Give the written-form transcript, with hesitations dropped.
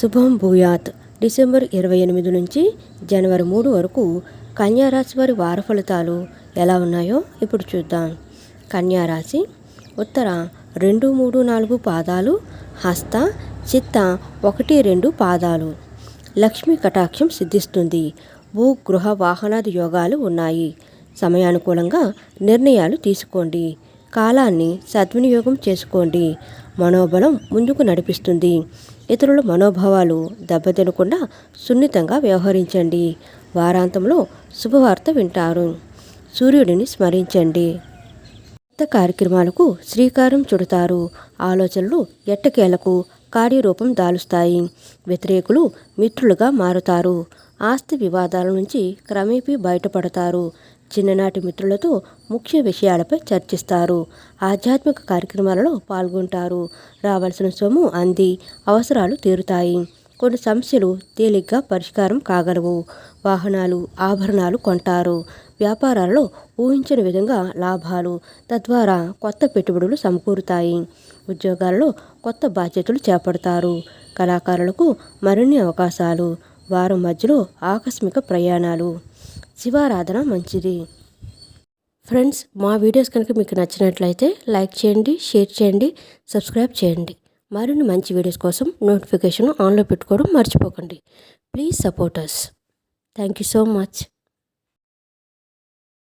శుభం భూయాత్. డిసెంబర్ 28 నుంచి జనవరి 3 వరకు కన్యారాశి వారి వార ఫలితాలు ఎలా ఉన్నాయో ఇప్పుడు చూద్దాం. కన్యారాశి ఉత్తర 2, 3, 4 పాదాలు, హస్త, చిత్త 1, 2 పాదాలు. లక్ష్మీ కటాక్షం సిద్ధిస్తుంది. భూ గృహ వాహనాది యోగాలు ఉన్నాయి. సమయానుకూలంగా నిర్ణయాలు తీసుకోండి. కాలాన్ని సద్వినియోగం చేసుకోండి. మనోబలం ముందుకు నడిపిస్తుంది. ఇతరుల మనోభావాలు దెబ్బతినకుండా సున్నితంగా వ్యవహరించండి. వారాంతంలో శుభవార్త వింటారు. సూర్యుడిని స్మరించండి. కొత్త కార్యక్రమాలకు శ్రీకారం చుడతారు. ఆలోచనలు ఎట్టకేలకు కార్యరూపం దాలుస్తాయి. వ్యతిరేకులు మిత్రులుగా మారుతారు. ఆస్తి వివాదాల నుంచి క్రమేపీ బయటపడతారు. చిన్ననాటి మిత్రులతో ముఖ్య విషయాలపై చర్చిస్తారు. ఆధ్యాత్మిక కార్యక్రమాలలో పాల్గొంటారు. రావాల్సిన సొమ్ము అంది అవసరాలు తీరుతాయి. కొన్ని సమస్యలు తేలిగ్గా పరిష్కారం కాగలవు. వాహనాలు, ఆభరణాలు కొంటారు. వ్యాపారాలలో ఊహించని విధంగా లాభాలు, తద్వారా కొత్త పెట్టుబడులు సమకూరుతాయి. ఉద్యోగాలలో కొత్త బాధ్యతలు చేపడతారు. కళాకారులకు మరిన్ని అవకాశాలు. వారం మధ్యలో ఆకస్మిక ప్రయాణాలు. శివారాధన మంచిది. ఫ్రెండ్స్, మా వీడియోస్ కనుక మీకు నచ్చినట్లయితే లైక్ చేయండి, షేర్ చేయండి, సబ్స్క్రైబ్ చేయండి. మరిన్ని మంచి వీడియోస్ కోసం నోటిఫికేషన్ ఆన్లో పెట్టుకోవడం మర్చిపోకండి. Please support us. Thank you so much.